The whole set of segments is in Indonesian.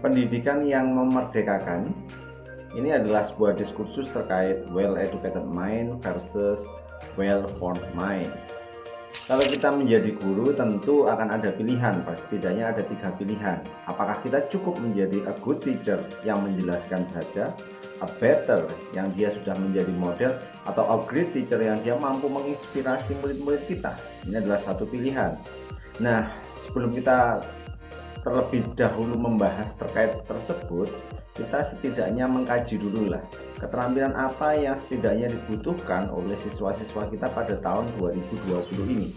Pendidikan yang memerdekakan ini adalah sebuah diskursus terkait well-educated mind versus well-formed mind. Kalau kita menjadi guru tentu akan ada pilihan, setidaknya ada 3 pilihan. Apakah kita cukup menjadi a good teacher yang menjelaskan saja, a better yang dia sudah menjadi model, atau a great teacher yang dia mampu menginspirasi murid-murid kita. Ini adalah satu pilihan. Nah, sebelum kita terlebih dahulu membahas terkait tersebut, kita setidaknya mengkaji dulu lah keterampilan apa yang setidaknya dibutuhkan oleh siswa-siswa kita pada tahun 2020 ini.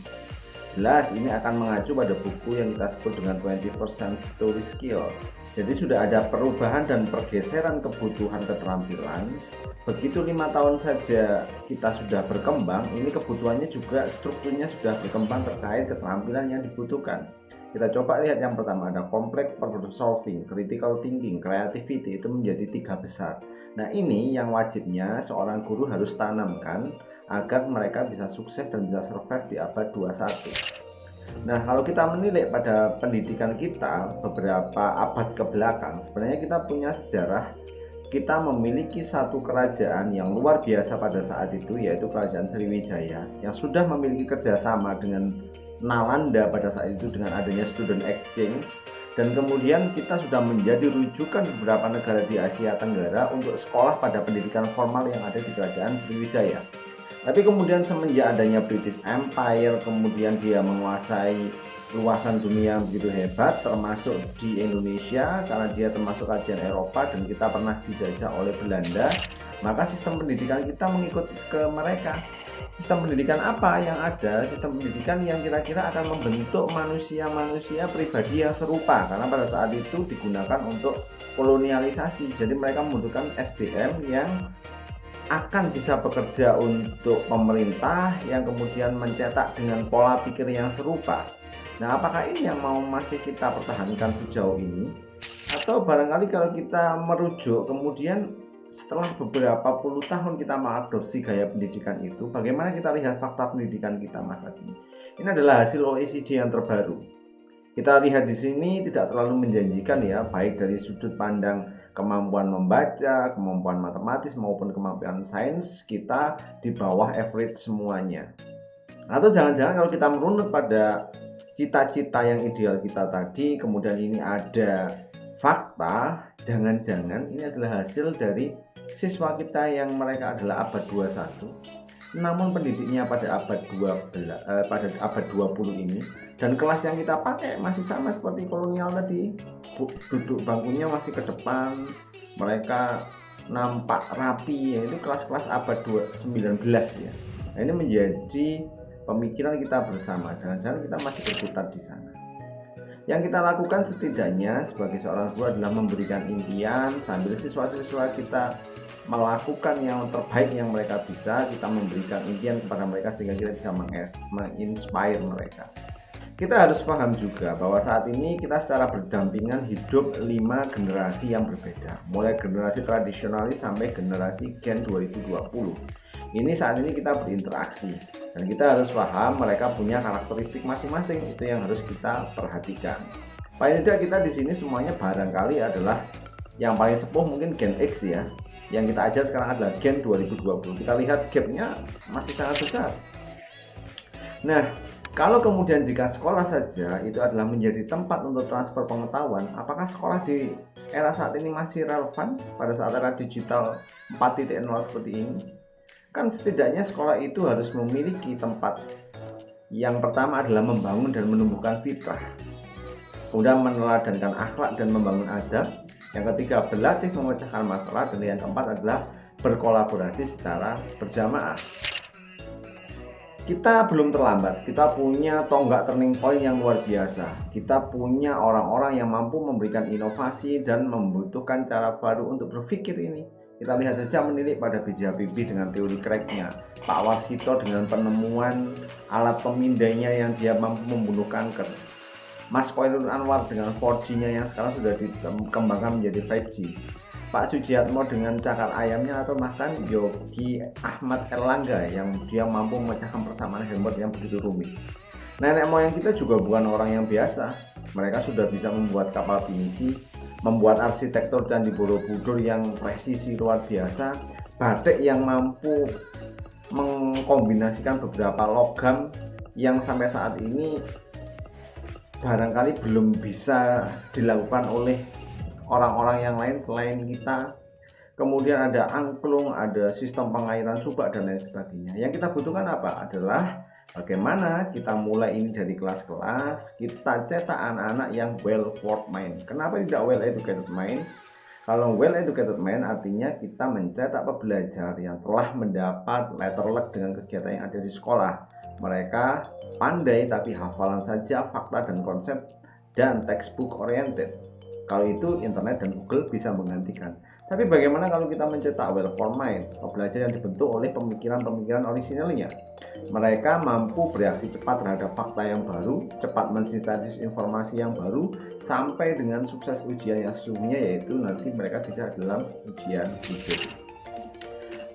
Jelas ini akan mengacu pada buku yang kita sebut dengan 20% Story Skill. Jadi sudah ada perubahan dan pergeseran kebutuhan keterampilan. Begitu 5 tahun saja kita sudah berkembang, ini kebutuhannya juga strukturnya sudah berkembang terkait keterampilan yang dibutuhkan. Kita coba lihat yang pertama, ada complex problem solving, critical thinking, creativity, itu menjadi 3 besar. Nah ini yang wajibnya seorang guru harus tanamkan agar mereka bisa sukses dan bisa survive di abad 21. Nah kalau kita menilik pada pendidikan kita beberapa abad ke belakang, sebenarnya kita punya sejarah. Kita memiliki satu kerajaan yang luar biasa pada saat itu, yaitu kerajaan Sriwijaya, yang sudah memiliki kerjasama dengan Nalanda pada saat itu dengan adanya student exchange, dan kemudian kita sudah menjadi rujukan beberapa negara di Asia Tenggara untuk sekolah pada pendidikan formal yang ada di kerajaan Sriwijaya. Tapi kemudian semenjak adanya British Empire, kemudian dia menguasai luasan dunia begitu hebat, termasuk di Indonesia karena dia termasuk kajian Eropa dan kita pernah dijajah oleh Belanda, maka sistem pendidikan kita mengikut ke mereka. Sistem pendidikan apa yang ada? Sistem pendidikan yang kira-kira akan membentuk manusia-manusia pribadi yang serupa, karena pada saat itu digunakan untuk kolonialisasi. Jadi mereka membutuhkan SDM yang akan bisa bekerja untuk pemerintah, yang kemudian mencetak dengan pola pikir yang serupa. Nah, apakah ini yang mau masih kita pertahankan sejauh ini? Atau barangkali kalau kita merujuk kemudian setelah beberapa puluh tahun kita mengadopsi gaya pendidikan itu, bagaimana kita lihat fakta pendidikan kita masa kini? Ini adalah hasil OECD yang terbaru. Kita lihat di sini tidak terlalu menjanjikan ya, baik dari sudut pandang kemampuan membaca, kemampuan matematis maupun kemampuan sains, kita di bawah average semuanya. Atau jangan-jangan kalau kita merunut pada cita-cita yang ideal kita tadi, kemudian ini ada fakta, jangan-jangan ini adalah hasil dari siswa kita yang mereka adalah abad 21, namun pendidiknya pada abad 20 ini, dan kelas yang kita pakai masih sama seperti kolonial tadi, duduk bangkunya masih ke depan, mereka nampak rapi, yaitu kelas-kelas abad 19 ya. Nah, ini menjadi pemikiran kita bersama, jangan-jangan kita masih berputar di sana. Yang kita lakukan setidaknya sebagai seorang guru adalah memberikan impian sambil siswa-siswa kita melakukan yang terbaik yang mereka bisa, kita memberikan impian kepada mereka sehingga kita bisa menginspire mereka. Kita harus paham juga bahwa saat ini kita secara berdampingan hidup 5 generasi yang berbeda, mulai generasi tradisionalis sampai generasi Gen 2020. Ini saat ini kita berinteraksi dan kita harus paham mereka punya karakteristik masing-masing, itu yang harus kita perhatikan. Paling tidak kita di sini semuanya barangkali adalah yang paling sepuh mungkin Gen X ya. Yang kita ajar sekarang adalah Gen 2020. Kita lihat gapnya masih sangat besar. Nah, kalau kemudian jika sekolah saja itu adalah menjadi tempat untuk transfer pengetahuan, apakah sekolah di era saat ini masih relevan pada saat era digital 4.0 seperti ini? Kan setidaknya sekolah itu harus memiliki tempat. Yang pertama adalah membangun dan menumbuhkan fitrah, kemudian meneladankan akhlak dan membangun adab. Yang ketiga berlatih memecahkan masalah, dan yang keempat adalah berkolaborasi secara berjamaah. Kita belum terlambat, kita punya tonggak turning point yang luar biasa. Kita punya orang-orang yang mampu memberikan inovasi dan membutuhkan cara baru untuk berpikir ini. Kita lihat saja menilik pada B.J. Habibie dengan teori cracknya, Pak Warsito dengan penemuan alat pemindainya yang dia mampu membunuh kanker, Mas Khoirul Anwar dengan 4G-nya yang sekarang sudah dikembangkan menjadi 5G, Pak Sujiatmo dengan cakar ayamnya, atau bahkan Yogi Ahmad Erlangga yang dia mampu memecahkan persamaan Helmholtz yang begitu rumit. Nenek moyang kita juga bukan orang yang biasa, mereka sudah bisa membuat kapal pinisi, membuat arsitektur Candi Borobudur yang presisi luar biasa, batik yang mampu mengkombinasikan beberapa logam yang sampai saat ini barangkali belum bisa dilakukan oleh orang-orang yang lain selain kita. Kemudian ada angklung, ada sistem pengairan subak dan lain sebagainya. Yang kita butuhkan apa? Adalah bagaimana kita mulai ini dari kelas-kelas, kita cetak anak-anak yang well formed mind. Kenapa tidak well educated mind? Kalau well educated mind artinya kita mencetak pembelajar yang telah mendapat letter luck dengan kegiatan yang ada di sekolah. Mereka pandai tapi hafalan saja fakta dan konsep dan textbook oriented. Kalau itu internet dan Google bisa menggantikan. Tapi bagaimana kalau kita mencetak well formed mind, pembelajar yang dibentuk oleh pemikiran-pemikiran orisinalnya? Mereka mampu bereaksi cepat terhadap fakta yang baru, cepat mensintesis informasi yang baru, sampai dengan sukses ujian yang sesungguhnya, yaitu nanti mereka bisa dalam ujian hidup.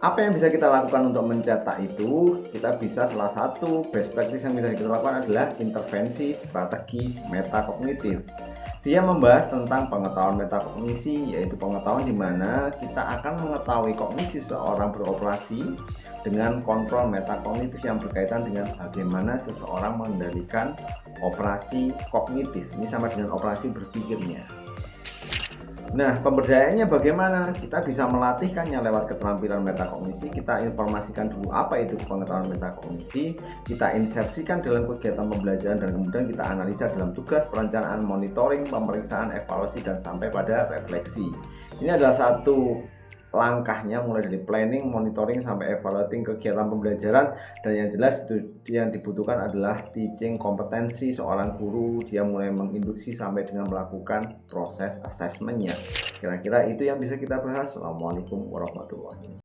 Apa yang bisa kita lakukan untuk mencetak itu? Kita bisa, salah satu best practice yang bisa kita lakukan adalah intervensi strategi metakognitif. Dia membahas tentang pengetahuan metakognisi, yaitu pengetahuan di mana kita akan mengetahui kognisi seorang beroperasi dengan kontrol metakognitif yang berkaitan dengan bagaimana seseorang mengendalikan operasi kognitif. Ini sama dengan operasi berpikirnya. Nah, pemberdayaannya bagaimana? Kita bisa melatihkannya lewat keterampilan metakognisi. Kita informasikan dulu apa itu pengetahuan metakognisi, kita insersikan dalam kegiatan pembelajaran, dan kemudian kita analisa dalam tugas perencanaan, monitoring, pemeriksaan, evaluasi, dan sampai pada refleksi. Ini adalah satu langkahnya, mulai dari planning, monitoring, sampai evaluating kegiatan pembelajaran. Dan yang jelas itu yang dibutuhkan adalah teaching kompetensi seorang guru. Dia mulai menginduksi sampai dengan melakukan proses assessmentnya. Kira-kira itu yang bisa kita bahas. Assalamualaikum warahmatullahi wabarakatuh.